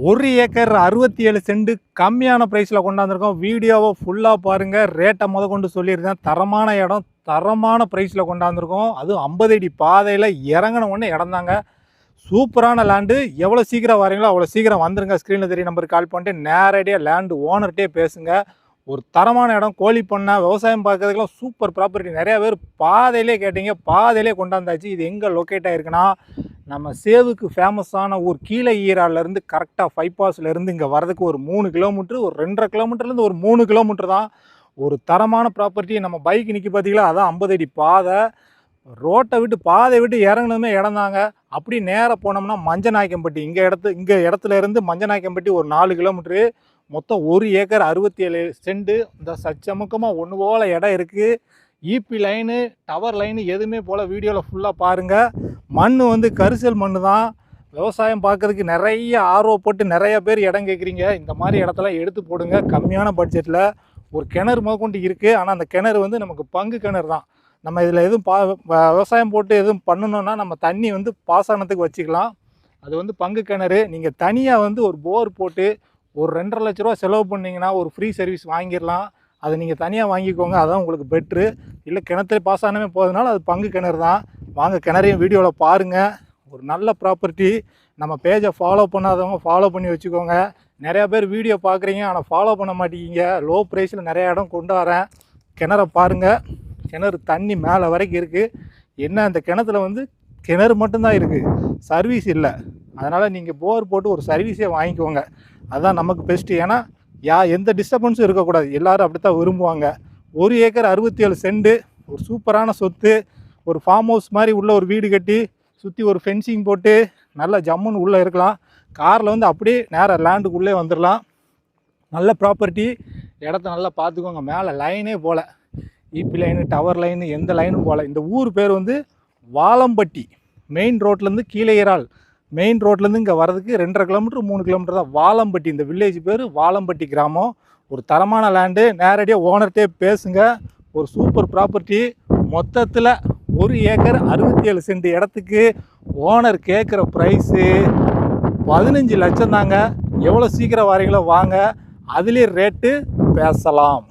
1 acre 67 send கம்மியான ப்ரைஸில் கொண்டாந்துருக்கோம். வீடியோவை ஃபுல்லாக பாருங்கள். ரேட்டை கொண்டு சொல்லியிருந்தேன். தரமான இடம், தரமான ப்ரைஸில் கொண்டாந்துருக்கோம். அதுவும் 50 அடி பாதையில் இறங்கின உடனே இடம் தாங்க. சூப்பரான லேண்டு. எவ்வளோ சீக்கிரம் வரீங்களோ அவ்வளோ சீக்கிரம் வந்துருங்க. ஸ்க்ரீனில் தெரிய நம்பருக்கு கால் பண்ணிட்டு நேரடியாக லேண்டு ஓனர்கிட்டே பேசுங்க. ஒரு தரமான இடம், கோழி பண்ணை, விவசாயம் பார்க்கறதுக்கெல்லாம் சூப்பர் ப்ராப்பர்ட்டி. நிறையா பேர் பாதையிலே கேட்டீங்க, பாதையிலே கொண்டாந்தாச்சு. இது எங்கே லொக்கேட் ஆகிருக்குன்னா, நம்ம சேவுக்கு ஃபேமஸான ஊர் கீழே ஈராலேருந்து கரெக்டாக பைபாஸ்லேருந்து இங்கே வரதுக்கு ஒரு 3 கிலோமீட்ரு, ஒரு 2.5 கிலோமீட்டர்லேருந்து ஒரு 3 கிலோமீட்டர் தான். ஒரு தரமான ப்ராப்பர்ட்டி. நம்ம பைக் நிற்கி பார்த்தீங்களா, அதான் 50 அடி பாதை. ரோட்டை விட்டு பாதை விட்டு இறங்கினதுமே இடம் தாங்க. அப்படி நேராக போனோம்னா மஞ்சநாயக்கம்பட்டி, இங்கே இடத்துல இருந்து மஞ்சநாயக்கம்பட்டி ஒரு 4 கிலோமீட்ரு. மொத்தம் 1 ஏக்கர் 67 சென்ட். இந்த சச்சமுக்கமாக ஒன்று போல் இடம் இருக்குது. ஈபி லைனு, டவர் லைனு எதுவுமே போல். வீடியோவில் ஃபுல்லாக பாருங்கள். மண் கரிசல் மண் தான். விவசாயம் பார்க்குறதுக்கு நிறைய போட்டு நிறைய பேர் இடம் கேட்குறீங்க. இந்த மாதிரி இடத்துல எடுத்து போடுங்க. கம்மியான பட்ஜெட்டில் ஒரு கிணறு முதற்கொண்டு இருக்குது. ஆனால் அந்த கிணறு நமக்கு பங்கு கிணறு தான். நம்ம இதில் எதுவும் விவசாயம் போட்டு எதுவும் பண்ணணுன்னா நம்ம தண்ணி பாசனத்துக்கு வச்சுக்கலாம். அது பங்கு கிணறு. நீங்கள் தனியாக ஒரு போர் போட்டு ஒரு 2.5 லட்ச ரூபா செலவு பண்ணிங்கன்னா ஒரு ஃப்ரீ சர்வீஸ் வாங்கிடலாம். அதை நீங்கள் தனியாக வாங்கிக்கோங்க. அதான் உங்களுக்கு பெட்ரு. இல்லை கிணத்துல பாசனமே போகிறதுனால அது பங்கு கிணறு தான். வாங்க, கிணறையும் வீடியோவில் பாருங்கள். ஒரு நல்ல ப்ராப்பர்ட்டி. நம்ம பேஜை ஃபாலோ பண்ணாதவங்க ஃபாலோ பண்ணி வச்சுக்கோங்க. நிறையா பேர் வீடியோ பார்க்குறீங்க, ஆனால் ஃபாலோ பண்ண மாட்டேங்கிங்க. லோ ப்ரைஸில் நிறையா இடம் கொண்டு வரேன். கிணறை பாருங்கள். கிணறு தண்ணி மேலே வரைக்கும் இருக்குது. என்ன அந்த கிணத்துல கிணறு மட்டும்தான் இருக்குது, சர்வீஸ் இல்லை. அதனால் நீங்கள் போர் போட்டு ஒரு சர்வீஸே வாங்கிக்கோங்க. அதுதான் நமக்கு பெஸ்ட்டு. ஏன்னா எந்த டிஸ்டர்பன்ஸும் இருக்கக்கூடாது. எல்லோரும் அப்படி தான் விரும்புவாங்க. 1 ஏக்கர் 67 சென்ட். ஒரு சூப்பரான சொத்து. ஒரு ஃபார்ம் ஹவுஸ் மாதிரி உள்ள ஒரு வீடு கட்டி சுற்றி ஒரு ஃபென்சிங் போட்டு நல்லா ஜம்முன்னு உள்ளே இருக்கலாம். காரில் அப்படியே நேராக லேண்டுக்குள்ளே வந்துடலாம். நல்ல ப்ராப்பர்ட்டி. இடத்த நல்லா பார்த்துக்கோங்க. மேலே லைனே போல், ஈபி லைனு, டவர் லைனு, எந்த லைனும் போல். இந்த ஊர் பேர் வாலம்பட்டி. மெயின் ரோட்லேருந்து கீழே இறால் மெயின் ரோட்லேருந்து இங்கே வரதுக்கு 2.5 கிலோமீட்டர் 3 கிலோமீட்டர் தான். வாலம்பட்டி. இந்த வில்லேஜ் பேர் வாலம்பட்டி கிராமம். ஒரு தரமான லேண்டு. நேரடியாக ஓனர்கிட்டே பேசுங்க. ஒரு சூப்பர் ப்ராப்பர்ட்டி. மொத்தத்தில் 1 ஏக்கர் 67 சென்ட் இடத்துக்கு ஓனர் கேட்குற ப்ரைஸு 15 லட்சம் தாங்க. எவ்வளோ சீக்கிரம் வரீங்களோ வாங்க, அதுலேயே ரேட்டு பேசலாம்.